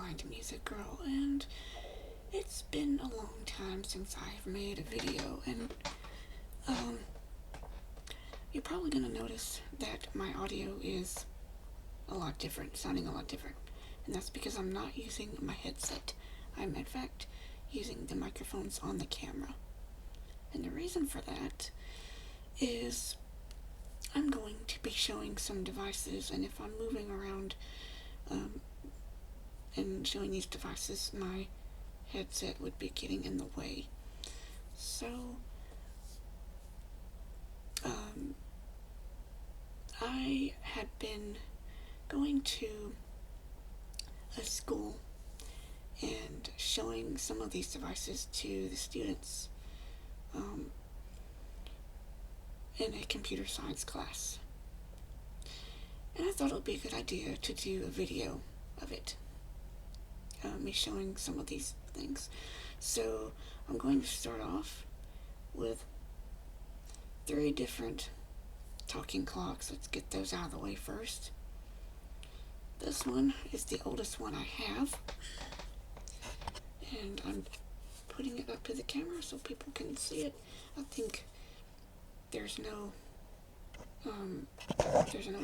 blind music girl, and it's been a long time since I've made a video, and you're probably gonna notice that my audio is a lot different, sounding a lot different, and that's because I'm not using my headset. I'm in fact using the microphones on the camera, and the reason for that is I'm going to be showing some devices, and if I'm moving around and showing these devices, my headset would be getting in the way. So I had been going to a school and showing some of these devices to the students in a computer science class. And I thought it would be a good idea to do a video of it, me showing some of these things. So I'm going to start off with 3 different talking clocks. Let's get those out of the way first. This one is the oldest one I have, and I'm putting it up to the camera so people can see it. I think there's no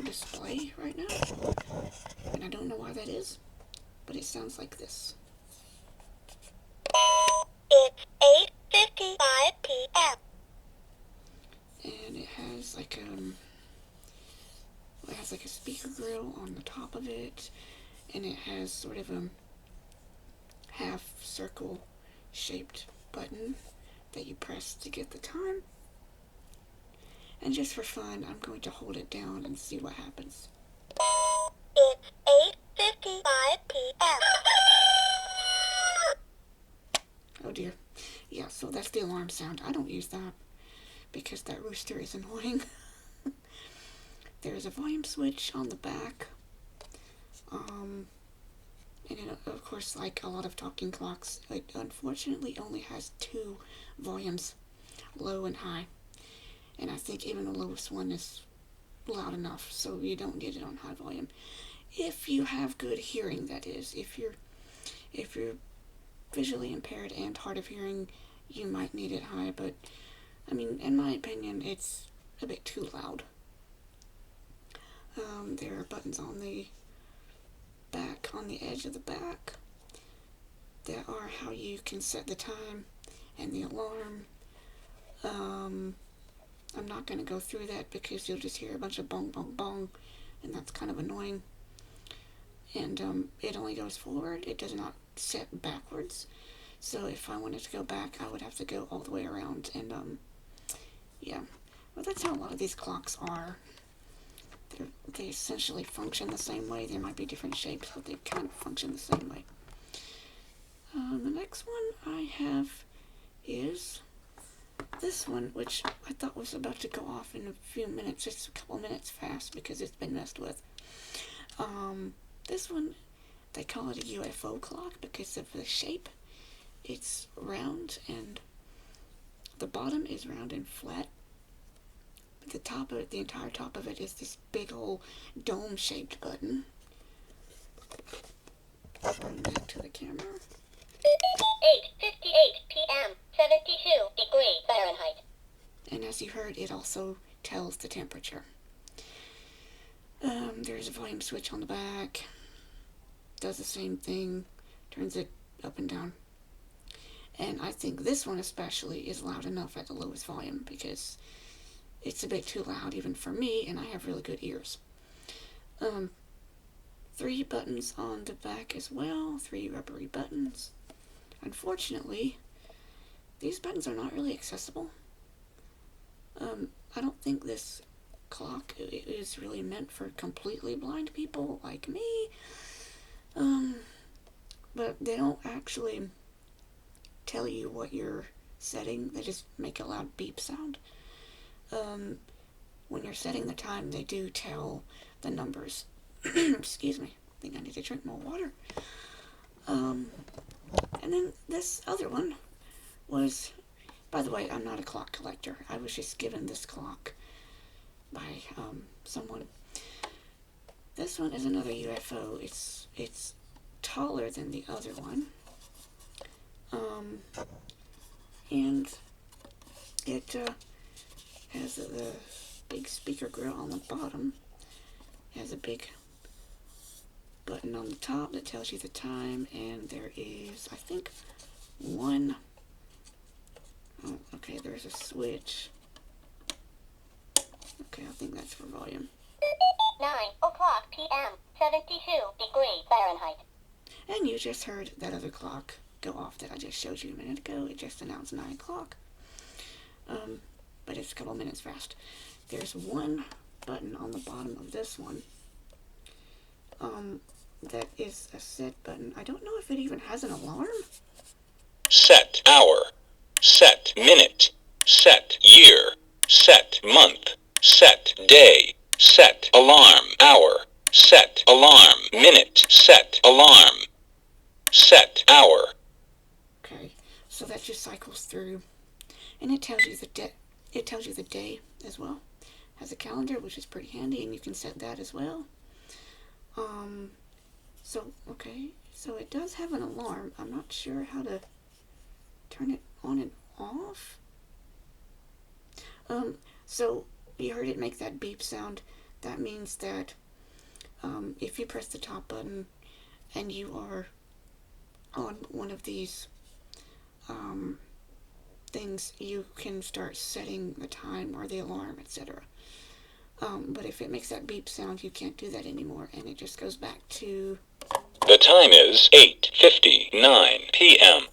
display right now, and I don't know why that is, but it sounds like this. It's 8:55 p.m. And it has like a speaker grill on the top of it, and it has sort of a half circle shaped button that you press to get the time. And just for fun, I'm going to hold it down and see what happens. It's 8:55 p.m. Oh dear. Yeah, so that's the alarm sound. I don't use that because that rooster is annoying. There's a volume switch on the back. And it, of course, like a lot of talking clocks, it unfortunately only has 2 volumes, low and high. And I think even the lowest one is loud enough, so you don't need it on high volume. If you have good hearing, that is. If you're visually impaired and hard of hearing, you might need it high, but I mean, in my opinion, it's a bit too loud. There are buttons on the back, on the edge of the back, that are how you can set the time and the alarm. I'm not going to go through that because you'll just hear a bunch of bong, bong, bong, and that's kind of annoying. And it only goes forward. It does not set backwards. So if I wanted to go back, I would have to go all the way around. And yeah, well, that's how a lot of these clocks are. They essentially function the same way. They might be different shapes, but they kind of function the same way. The next one I have is this one, which I thought was about to go off in a few minutes, just a couple minutes fast because it's been messed with. This one, they call it a UFO clock because of the shape. It's round, and the bottom is round and flat. But the top of it, the entire top of it, is this big old dome-shaped button. Bring that to the camera. 8:58 p.m. 72 degrees Fahrenheit. And as you heard, it also tells the temperature. There's a volume switch on the back. Does the same thing. Turns it up and down. And I think this one especially is loud enough at the lowest volume because it's a bit too loud even for me, and I have really good ears. 3 buttons on the back as well. 3 rubbery buttons. Unfortunately, these buttons are not really accessible. I don't think this clock is really meant for completely blind people like me. But they don't actually tell you what you're setting. They just make a loud beep sound. When you're setting the time, they do tell the numbers. Excuse me. I think I need to drink more water. And then this other one was, by the way, I'm not a clock collector. I was just given this clock by someone. This one is another UFO. It's taller than the other one. And it has the big speaker grill on the bottom. It has a big button on the top that tells you the time, and there is, I think, one. Oh, okay, there's a switch. Okay, I think that's for volume. 9 o'clock p.m., 72 degrees Fahrenheit. And you just heard that other clock go off that I just showed you a minute ago. It just announced 9 o'clock. But it's a couple minutes fast. There's one button on the bottom of this one. That is a set button. I don't know if it even has an alarm. Set hour, set minute, set year, set month, set day, set alarm hour, set alarm minute, set alarm, set hour. Okay, so that just cycles through, and it tells you the day as well. Has a calendar, which is pretty handy, and you can set that as well. So it does have an alarm. I'm not sure how to turn it on and off. So you heard it make that beep sound. That means that if you press the top button and you are on one of these things, you can start setting the time or the alarm, etc. But if it makes that beep sound, you can't do that anymore, and it just goes back to... The time is 8:59 p.m.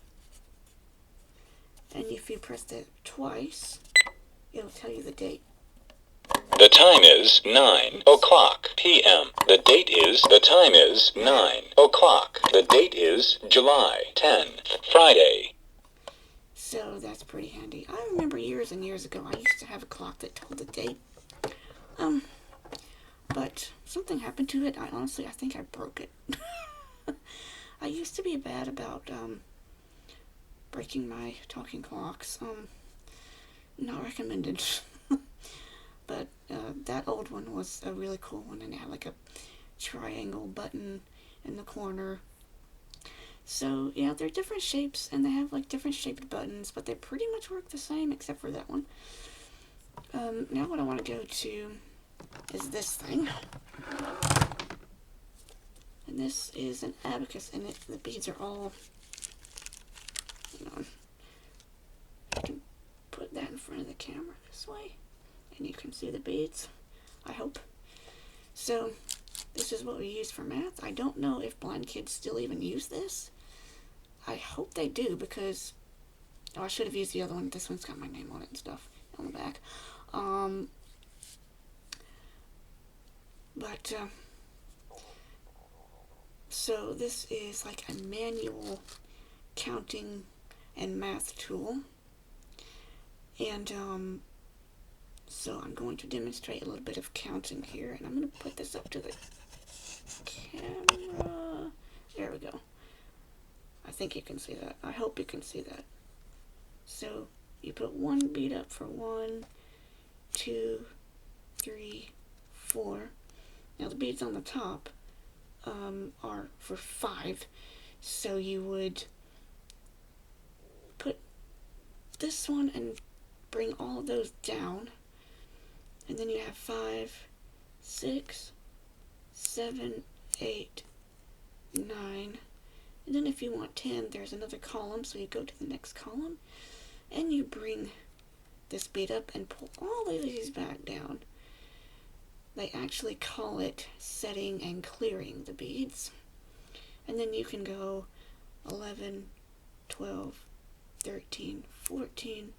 And if you press it twice, it'll tell you the date. The time is 9 o'clock p.m. The time is 9 o'clock. The date is July 10th, Friday. So that's pretty handy. I remember years and years ago, I used to have a clock that told the date. But something happened to it. I think I broke it. I used to be bad about breaking my talking clocks. Not recommended. But that old one was a really cool one, and it had like a triangle button in the corner. So yeah, they're different shapes, and they have like different shaped buttons, but they pretty much work the same except for that one. Now what I want to go to is this thing. And this is an abacus, and the beads are all... Hang on. I can put that in front of the camera this way, and you can see the beads, I hope. So, this is what we use for math. I don't know if blind kids still even use this. I hope they do, because... Oh, I should have used the other one. This one's got my name on it and stuff on the back. So this is like a manual counting and math tool. And so I'm going to demonstrate a little bit of counting here, and I'm going to put this up to the camera. There we go. I think you can see that. I hope you can see that. So you put one bead up for 1, 2, 3, 4. Now the beads on the top are for 5. So you would put this one and bring all of those down. And then you have 5, 6, 7, 8, 9. And then if you want 10, there's another column, so you go to the next column. And you bring this bead up and pull all of these back down. They actually call it setting and clearing the beads. And then you can go 11, 12, 13, 14,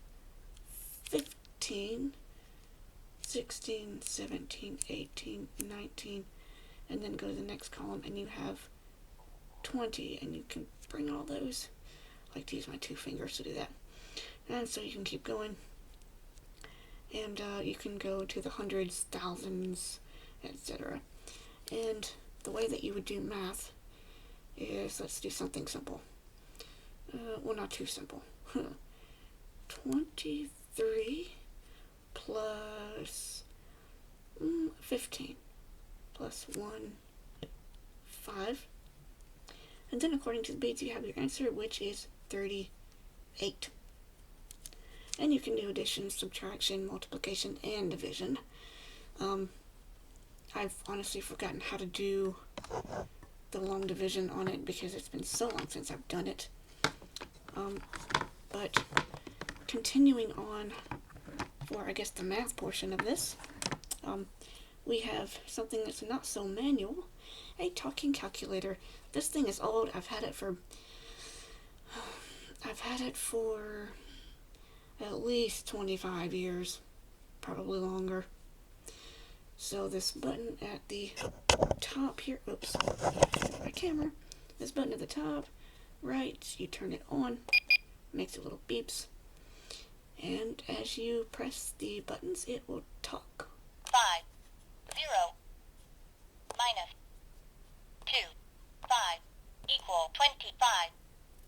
15, 16, 17, 18, 19, and then go to the next column, and you have 20, and you can bring all those. I like to use my 2 fingers to do that. And so you can keep going, and you can go to the hundreds, thousands, etc. And the way that you would do math is, let's do something simple. Well, not too simple. 23 plus 15 plus 1, 5. And then according to the beads, you have your answer, which is 38. And you can do addition, subtraction, multiplication, and division. I've honestly forgotten how to do the long division on it because it's been so long since I've done it. But continuing on for, I guess, the math portion of this, we have something that's not so manual, a talking calculator. This thing is old. I've had it for at least 25 years, probably longer. So this button at the top here, oops, my camera, this button at the top, right, you turn it on, makes a little beeps, and as you press the buttons, it will talk. 5, 0, minus 2, 5, equal 25.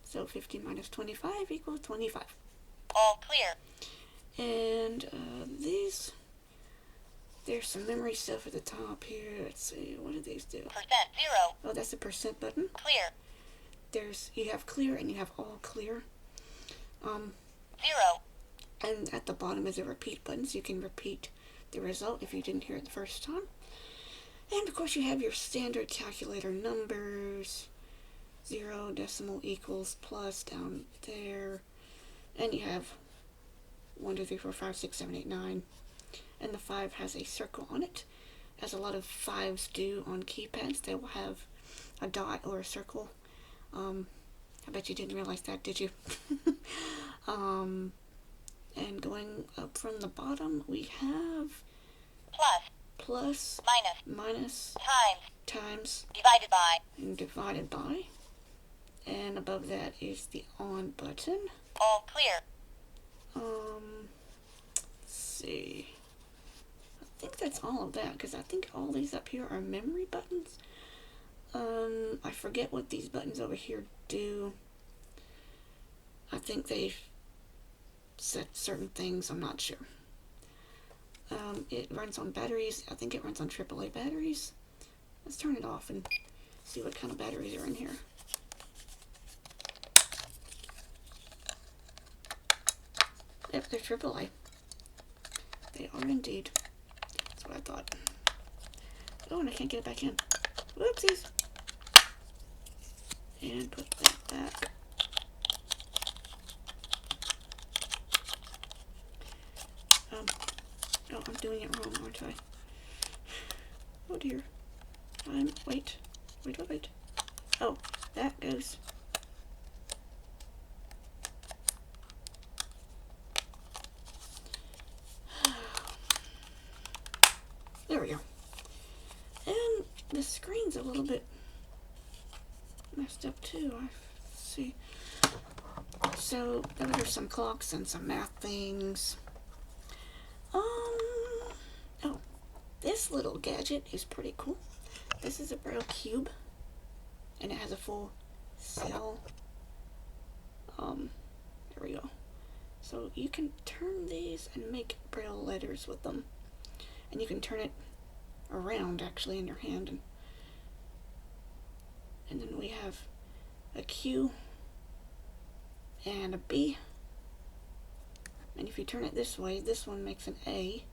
So 15 minus 25 equals 25. All clear. And there's some memory stuff at the top here. Let's see, what do these do? Percent 0. Oh, that's the percent button. Clear. You have clear and you have all clear. 0. And at the bottom is a repeat button, so you can repeat the result if you didn't hear it the first time. And of course you have your standard calculator numbers, 0, decimal, equals, plus down there. And you have 1, 2, 3, 4, 5, 6, 7, 8, 9. And the 5 has a circle on it, as a lot of 5s do on keypads. They will have a dot or a circle. I bet you didn't realize that, did you? And going up from the bottom, we have plus, minus, times, divided by, and divided by. And above that is the on button. all clear. Let's see. I think that's all of that, because I think all these up here are memory buttons. I forget what these buttons over here do. I think they set certain things, I'm not sure. It runs on batteries. I think it runs on AAA batteries. Let's turn it off and see what kind of batteries are in here. Yep, they're AAA. They are indeed. That's what I thought. Oh, and I can't get it back in. Whoopsies. And put that back. Oh, I'm doing it wrong, aren't I? Oh dear. Wait. Oh, that goes. There we go. And the screen's a little bit messed up too. Let's see. So those are some clocks and some math things. Oh, this little gadget is pretty cool. This is a Braille cube, and it has a full cell. There we go. So you can turn these and make Braille letters with them, and you can turn it around actually in your hand, and then we have a Q and a B, and if you turn it this way, this one makes an A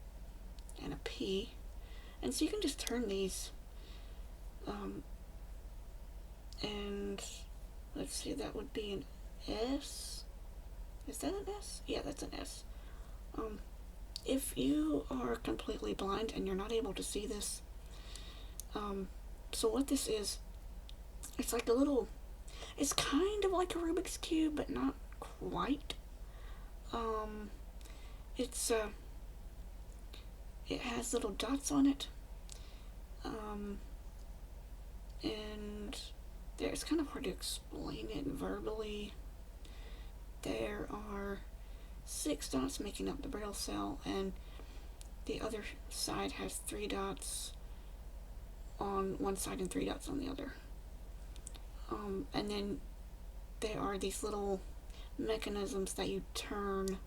and a P, and so you can just turn these, and let's see, that would be an S. Is that an S? Yeah, that's an S. If you are completely blind and you're not able to see this, so what this is, it's like a little, it's kind of like a Rubik's Cube, but not quite. It has little dots on it, and it's kind of hard to explain it verbally. There are 6 dots making up the Braille cell, and the other side has 3 dots on one side and 3 dots on the other. And then there are these little mechanisms that you turn,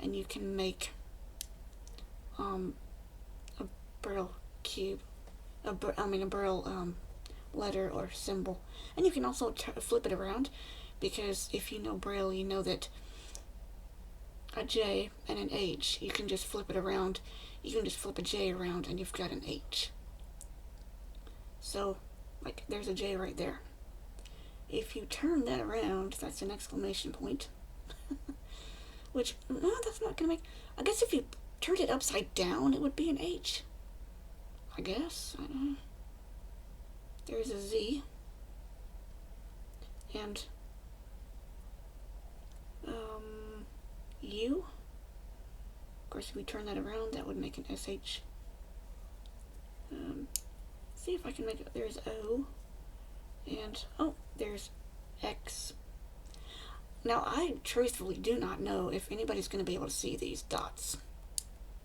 and you can make a Braille cube, a Braille letter or symbol. And you can also flip it around, because if you know Braille, you know that a J and an H, you can just flip it around. You can just flip a J around and you've got an H. So, like, there's a J right there. If you turn that around, that's an exclamation point. Which, no, that's not gonna make... I guess if you turned it upside down, it would be an H. I guess. I don't know. There's a Z. And, U. Of course, if we turn that around, that would make an SH. See if I can make it. There's O. And, oh, there's X. Now, I truthfully do not know if anybody's going to be able to see these dots,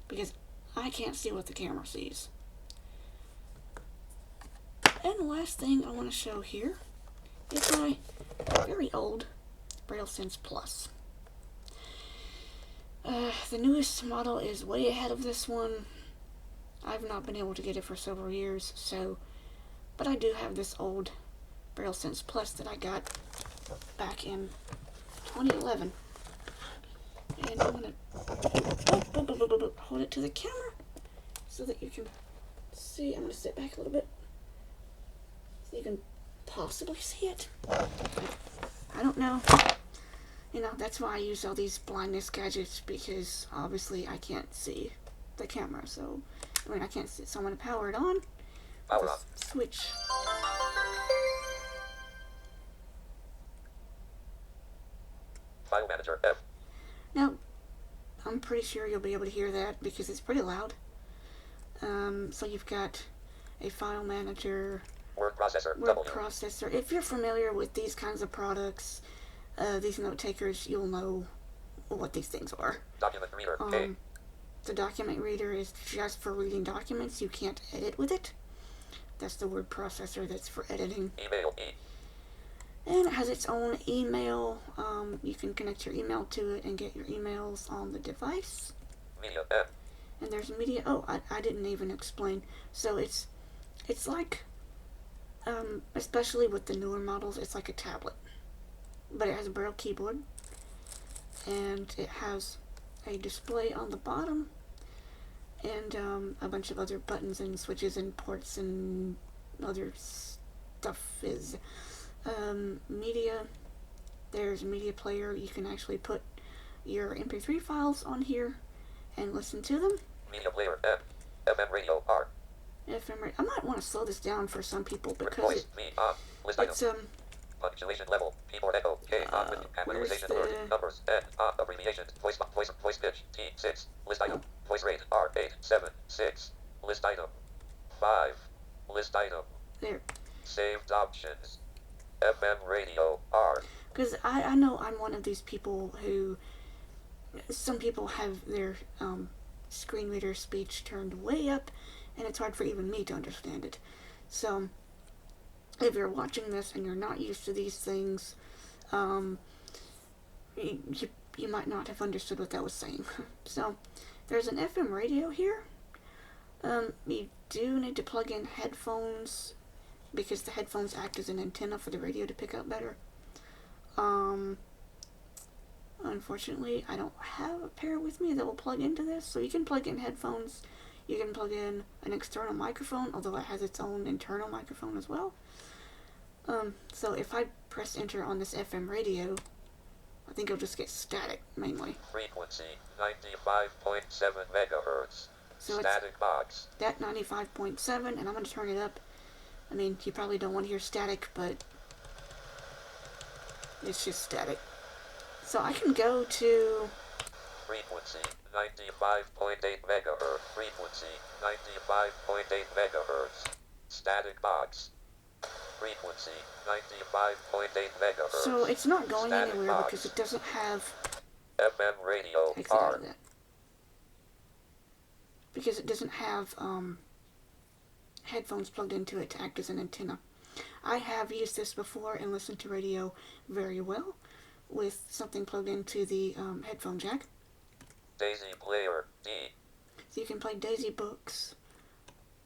because I can't see what the camera sees. And the last thing I want to show here is my very old Braille Sense Plus. The newest model is way ahead of this one. I've not been able to get it for several years, but I do have this old Braille Sense Plus that I got back in 2011. And I'm going to hold it to the camera so that you can see. I'm going to sit back a little bit so you can possibly see it. I don't know. You know, that's why I use all these blindness gadgets, because obviously I can't see the camera. So, I mean, I can't see. So I'm going to power it on. Power on. Switch. File manager F. Now, I'm pretty sure you'll be able to hear that because it's pretty loud. So you've got a file manager, Word processor. word W. processor. If you're familiar with these kinds of products, these note takers, you'll know what these things are. Document reader. A. The document reader is just for reading documents. You can't edit with it. That's the word processor that's for editing. Email E. And it has its own email. You can connect your email to it and get your emails on the device. Media M. And there's media. Oh, I didn't even explain. So it's like, especially with the newer models, it's like a tablet. But it has a Braille keyboard. And it has a display on the bottom. And a bunch of other buttons and switches and ports and other stuff is... media. There's a media player. You can actually put your MP3 files on here and listen to them. Media player M. FM radio R. FM. I might want to slow this down for some people because Voice me on. List item. it's Punctuation level. Keyboard echo. K on with capitalization where's word. the- Numbers N on abbreviations. Voice pitch T6. List item. Voice rate R8 7 6. List item 5. List item. there. Saved options. FM radio R. Because I know I'm one of these people who, some people have their screen reader speech turned way up, and it's hard for even me to understand it. So, if you're watching this and you're not used to these things, you might not have understood what that was saying. So, there's an FM radio here. You do need to plug in headphones, because the headphones act as an antenna for the radio to pick up better. Unfortunately, I don't have a pair with me that will plug into this, so you can plug in headphones. You can plug in an external microphone, although it has its own internal microphone as well. So if I press enter on this FM radio, I think it'll just get static, mainly. Frequency 95.7 megahertz. So Static box. it's that 95.7, and I'm going to turn it up. I mean, you probably don't want to hear static, but it's just static. So I can go to... Frequency 95.8 megahertz. Frequency 95.8 megahertz. Static box. Frequency 95.8 megahertz. So it's not going Static anywhere box. because it doesn't have... FM radio Exit out R. of that. Because it doesn't have headphones plugged into it to act as an antenna. I have used this before and listened to radio very well with something plugged into the headphone jack. Daisy player D. So you can play Daisy books.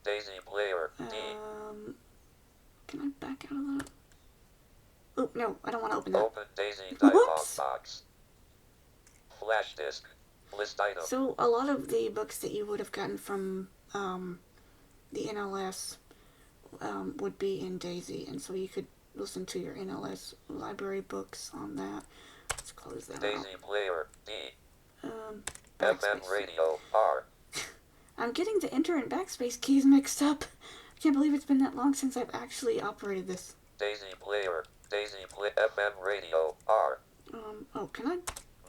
Daisy player D. Can I back out of that? Oh, no, I don't want to open that. Open Daisy dialog Whoops! box. Flash disk. List item. So a lot of the books that you would have gotten from the NLS would be in Daisy, and so you could listen to your NLS library books on that. Let's close that Daisy out. player. D. Backspace. FM radio. R. I'm getting the enter and backspace keys mixed up. I can't believe it's been that long since I've actually operated this. Daisy player. Daisy play FM radio. R. Oh, can I?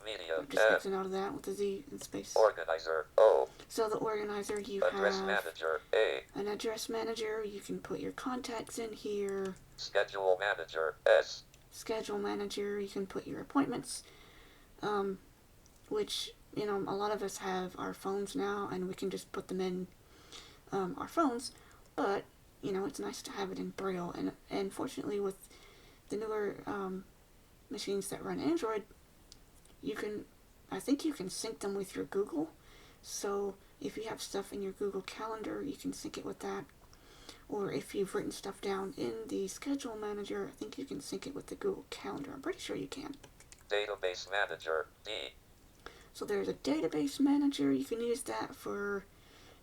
Media. I'm just F. Xing out of that with the Z in space. Organizer. O. So the organizer, you Address have manager. A. an address manager. You can put your contacts in here. Schedule manager. S. Schedule manager, you can put your appointments, which, you know, a lot of us have our phones now, and we can just put them in our phones, but, you know, it's nice to have it in Braille, and fortunately with the newer machines that run Android, I think you can sync them with your Google, so if you have stuff in your Google Calendar, you can sync it with that. Or if you've written stuff down in the schedule manager, I think you can sync it with the Google Calendar. I'm pretty sure you can. Database manager. D. So there's a database manager. You can use that for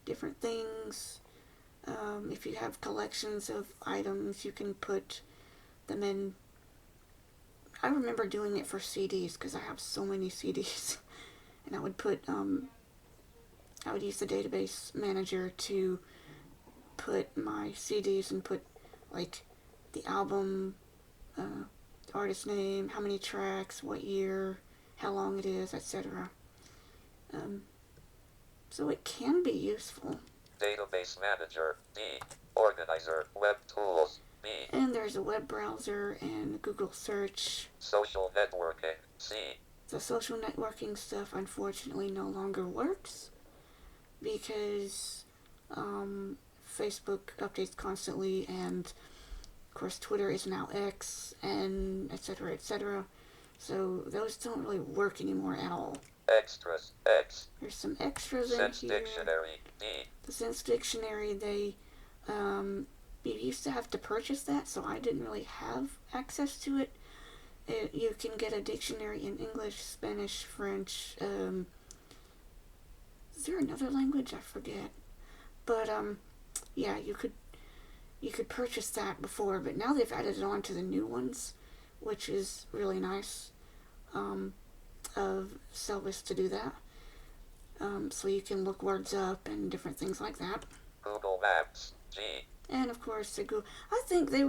different things. If you have collections of items, you can put them in. I remember doing it for CDs because I have so many CDs. And I would use the database manager to put my CDs and put like the album, the artist name, how many tracks, what year, how long it is, etc. So it can be useful. Database manager. D. Organizer. Web tools. B. And there's a web browser and Google search. Social networking. C. The social networking stuff unfortunately no longer works because Facebook updates constantly, and of course Twitter is now X, and etc, etc. So those don't really work anymore at all. Extras. X. There's some extras Sense in here. dictionary. D. The Sense Dictionary, you used to have to purchase that, so I didn't really have access to it. You can get a dictionary in English, Spanish, French. Is there another language? I forget. But yeah, you could purchase that before, but now they've added it on to the new ones, which is really nice of Selbus to do that. So you can look words up and different things like that. Google Maps. G. And of course, Google. I think they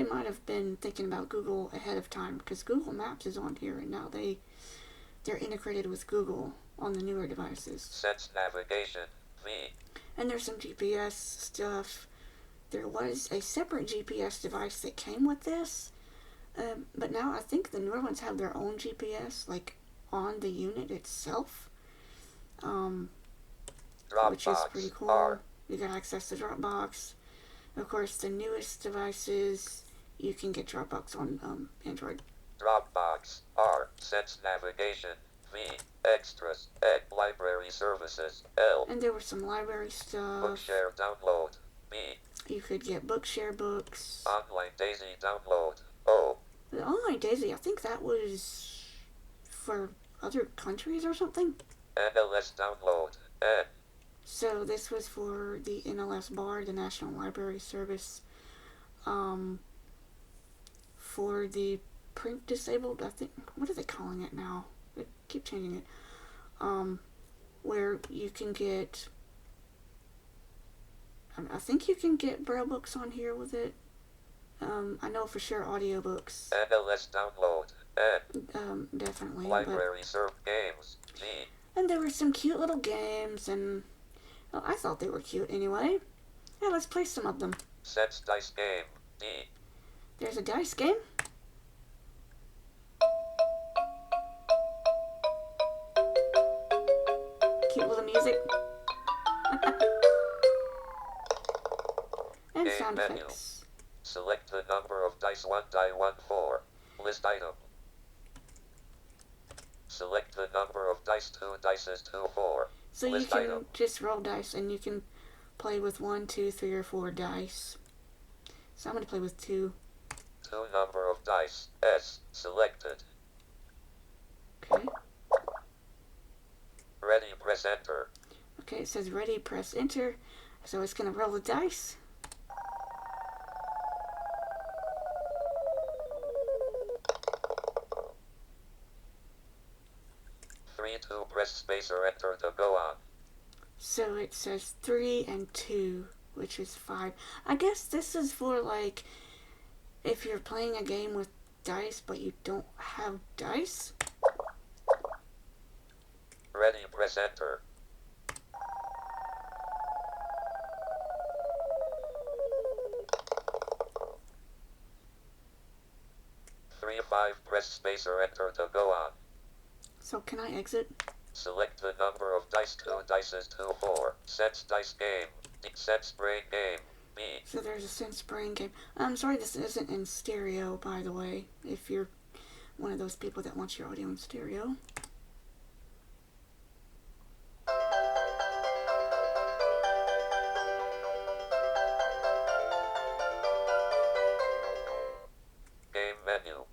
might have been thinking about Google ahead of time because Google Maps is on here, and now they're integrated with Google on the newer devices. Sense navigation. V. And there's some GPS stuff. There was a separate GPS device that came with this, but now I think the newer ones have their own GPS, like on the unit itself, which is pretty cool. R. You got access to Dropbox. Of course, the newest devices, you can get Dropbox on Android. Dropbox. R. Sense navigation. V. Extras. E. Library services. L. And there was some library stuff. Bookshare download. B. You could get Bookshare books. Online Daisy download. O. The Online Daisy, I think that was for other countries or something. NLS download. N. So this was for the NLS BAR, the National Library Service, for the print disabled, I think. What are they calling it now? They keep changing it. Where you can get, I think you can get Braille books on here with it. I know for sure audiobooks. NLS download. N. Definitely. Library serve games. G. And there were some cute little games, and well, I thought they were cute anyway. Yeah, let's play some of them. Sense dice game. D. There's a dice game. Cute little music. And Game sound menu. effects. Select the number of dice 1, die 1, 4. List item. Select the number of dice 2, dices 2, 4. So you List can item. just roll dice, and you can play with 1, 2, 3, or 4 dice. So I'm going to play with 2. 2 number of dice. S. Selected. Okay. Ready, press enter. Okay, it says ready, press enter. So it's going to roll the dice. Three, 2, press space or enter to go on. So it says 3 and 2, which is 5. I guess this is for, like, if you're playing a game with dice but you don't have dice. Ready, press enter. Three, 5, press space or enter to go on. So can I exit? Select the number of dice. 2 dice is 2, 4. Sense dice game. Sense brain game. B. So there's a Sense Brain game. I'm sorry this isn't in stereo, by the way, if you're one of those people that wants your audio in stereo. Game menu.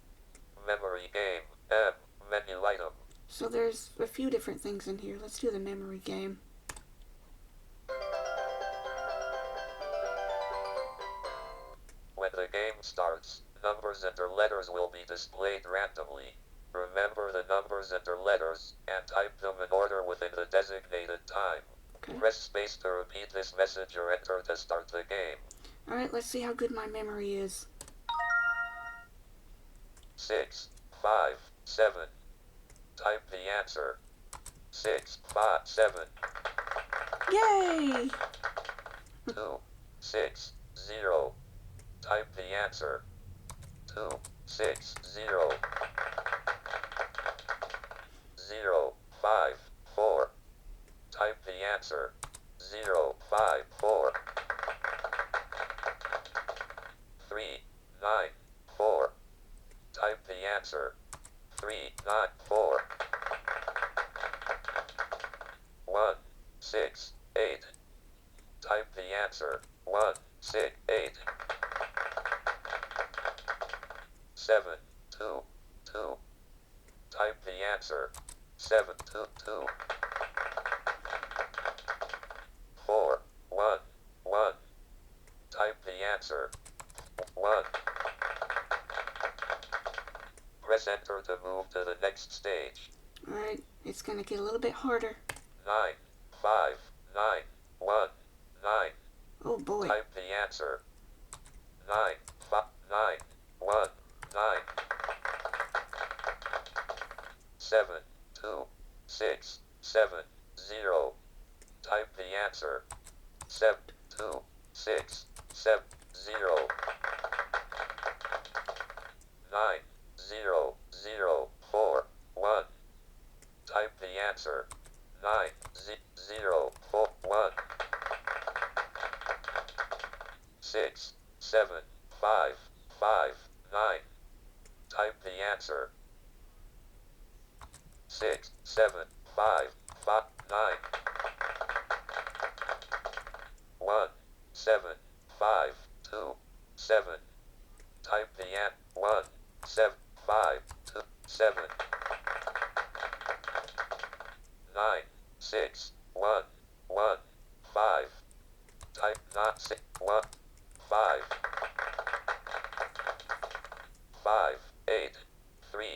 Memory game. M. Menu item. So there's a few different things in here. Let's do the memory game. When the game starts, numbers and or letters will be displayed randomly. Remember the numbers and or letters, and type them in order within the designated time. Okay. Press space to repeat this message or enter to start the game. Alright, let's see how good my memory is. 6, 5, 7. Type the answer. 6, 5, 7, Yay! 2, 6, 0. Type the answer. 2, 6, 0. 0, 5, 4. Type the answer. 0, 5, 4. 3, 9, 4. Type the answer. 3, 9, 4. 1, 6, 8. Type the answer. 1, 6, 8. 7, 2, 2. Type the answer. 7, 2, 2. 4, 1, 1. Type the answer. 1. Press enter to move to the next stage. Alright, it's gonna get a little bit harder. 9, 5, 9, 1, 9. Oh boy. Type the answer. 9, 5, 9, 1, 9. 7, 2, 6, 7, 0. Type the answer. 7, 2, 6, 7, 0. 9, 0, 0, 4, 1. Type the answer. 9, 0, 4, 1. 6, 7, 5, 5, 9. Type the answer. 6, 7, 5, 5, 9. 1, 7, 5, 2, 7. Type the answer. 1, 7, 5, 2, 7. 9, 6, 1, 1, 5. Type not 6, 1, 5. 5, 8, 3,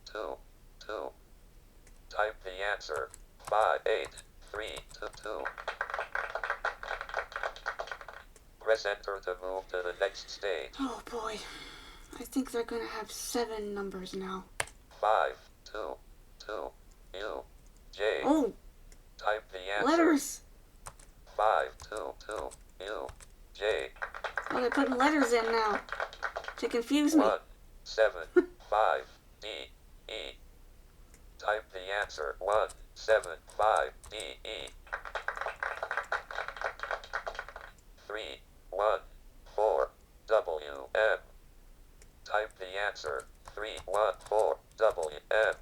2, 2. Type the answer. 5, 8, 3, 2, 2. Press enter to move to the next stage. Oh boy. I think they're gonna have 7 numbers now. 5, 2, 2, U, J. Oh, Type the answer. letters! 5, 2, 2, U, J. Oh, they're putting letters in now to confuse me. 1, 7, 5, D, E. Type the answer. 1, 7, 5, D, E. 3, 1, 4, W, M. Type the answer. 3, 1, 4, W, M.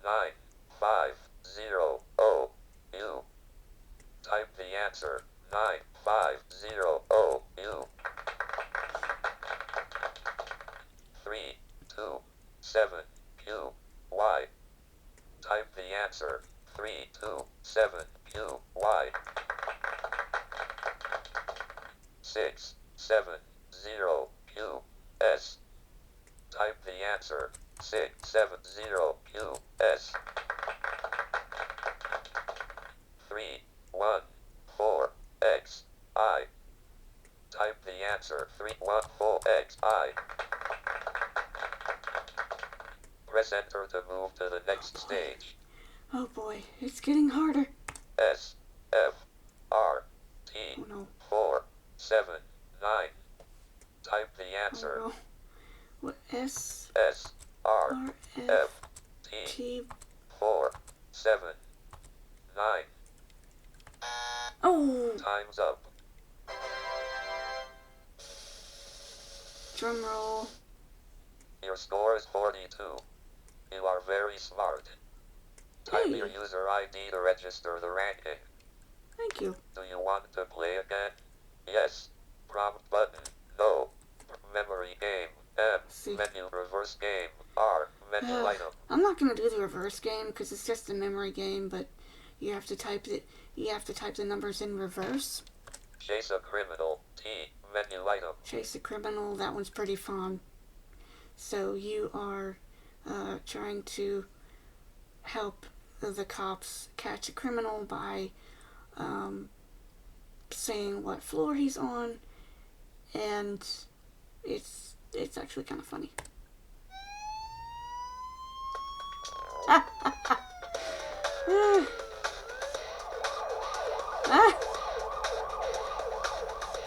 9, 5, 0, O, U. answer. 9500 U. 327 Q Y. Type the answer. 327 Q Y. 670 Q S. Type the answer. 670 Q S. 314 X I. Type the answer. 314 X I. Press enter to move to the next stage. Oh boy, it's getting harder. S F R T Oh no. 479. Type the Oh answer. no. What? S S R R F F T T. 479. Oh! Time's up. Drum roll. Your score is 42. You are very smart. Type Hey. your user ID to register the ranking. Thank you. Do you want to play again? Yes. Prompt button. No. Memory game. M. See. Menu reverse game. R. Menu item. I'm not gonna do the reverse game because it's just a memory game, but you have to type it. You have to type the numbers in reverse. Chase a criminal. T. Menu item. Chase a criminal. That one's pretty fun. So you are trying to help the cops catch a criminal by saying what floor he's on, and it's actually kind of funny.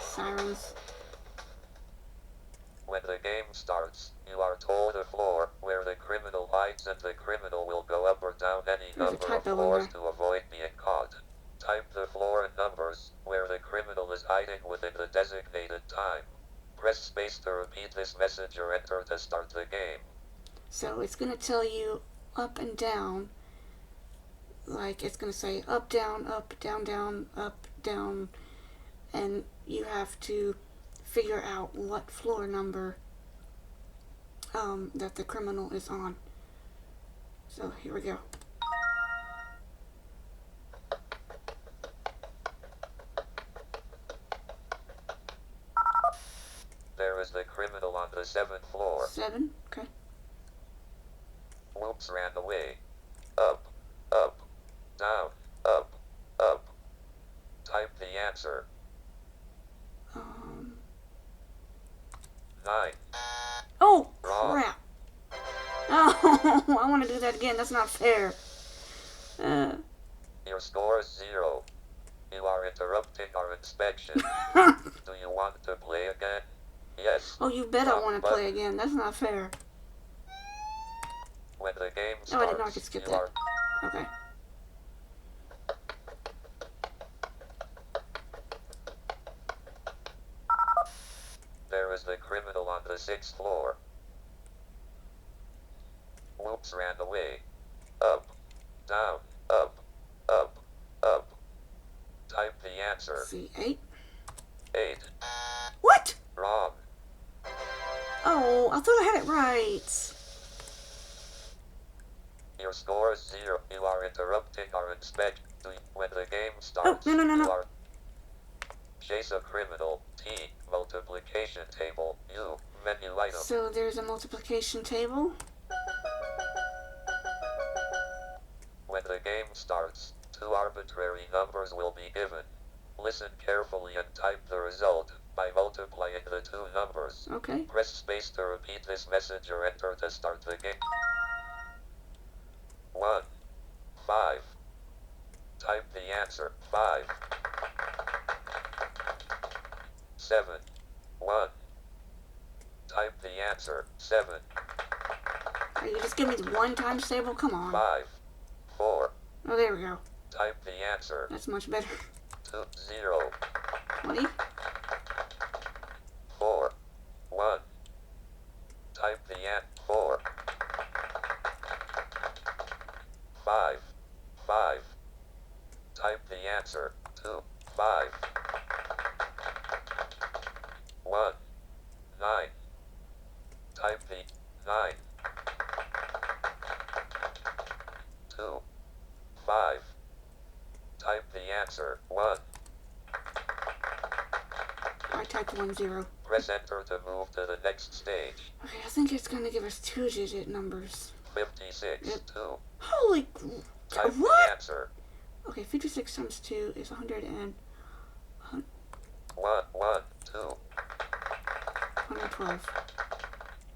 Sirens. When the game starts, you are told a floor where the criminal hides, and the criminal will go up or down any There's a number of typo in floors there. to avoid being caught. Type the floor and numbers where the criminal is hiding within the designated time. Press space to repeat this message or enter to start the game. So it's going to tell you up and down. Like it's going to say up, down, down, up, down. And you have to figure out what floor number that the criminal is on. So here we go. There is the criminal on the 7th floor. 7. Okay. Whoops ran away. Up, up, down, up, up. Type the answer. 9. Oh, Wrong. crap. Oh, I want to do that again. That's not fair. Your score is 0. You are interrupting our inspection. Do you want to play again? Yes. Oh, you bet I want to But play again. That's not fair. when the game Oh, I starts, didn't know I could skip you that. are Okay. there is the criminal on the 6th floor. Whoops ran away. Up, down, up, up, up. Type the answer. C8. 8. What? Wrong. Oh, I thought I had it right. Your score is 0. You are interrupting our inspection. When the game starts, no. you are chase a criminal. T. Multiplication table. U. Menu item. So there's a multiplication table. When the game starts, 2 arbitrary numbers will be given. Listen carefully and type the result by multiplying the 2 numbers. Okay. Press space to repeat this message or enter to start the game. 1. 5. Type the answer. 5. 7. 1. Type the answer. 7. Are you just giving me the 1 times table? Come on. 5. 4. Oh, there we go. Type the answer. That's much better. 2. 0. 20. 4. 1. Type the answer. 4. 5. 5. Type the answer. 2. 5 1 9. Type the 9 2 5. Type the answer 1. I typed 10. Press enter to move to the next stage. Okay, I think it's gonna give us 2-digit numbers. 56 Yep. 2. Holy... Type the What? answer. Okay, 56 times 2 is 100 and... 1 1 2 112.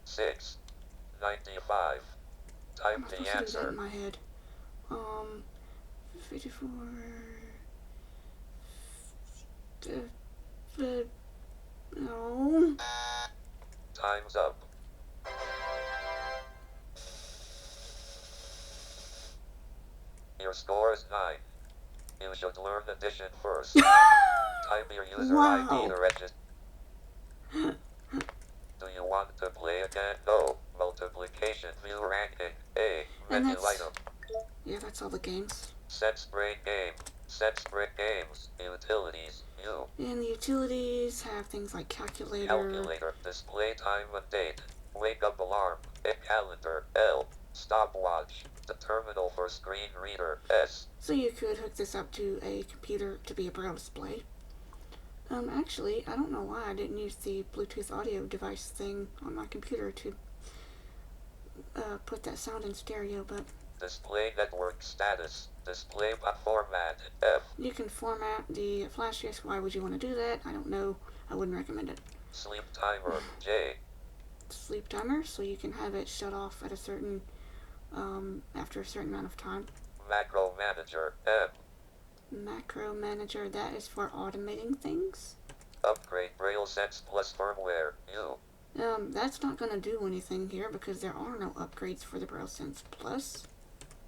6 95. Type I'm not the supposed to do that answer. in my head. 54... No... Time's up. Your score is 9. You should learn addition first. Type your user ID Wow. to register. Do you want to play again? No. Multiplication, view ranking. A. And Menu that's... item. Yeah, that's all the games. Sense Brain game. Sense Brain games. Utilities. U. And the utilities have things like calculator. Calculator. Display time and date. Wake up alarm. A calendar. L. Stopwatch. The terminal for screen reader. S. So you could hook this up to a computer to be a braille display. Actually, I don't know why I didn't use the Bluetooth audio device thing on my computer to put that sound in stereo, but Display network status. Display format. F. you can format the flash disk. Why would you want to do that? I don't know. I wouldn't recommend it. Sleep timer. J. Sleep timer, so you can have it shut off at a certain, after a certain amount of time. Macro manager. M. Macro manager, that is for automating things. Upgrade Braille Sense Plus firmware. U. That's not going to do anything here because there are no upgrades for the Braille Sense Plus.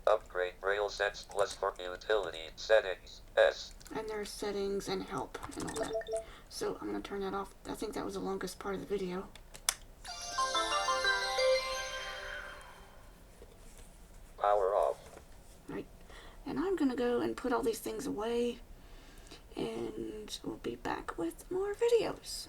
Upgrade Braille Sense Plus for utility settings. S. And there's settings and help and all that. So I'm going to turn that off. I think that was the longest part of the video. Power off. Right. And I'm going to go and put all these things away. And we'll be back with more videos.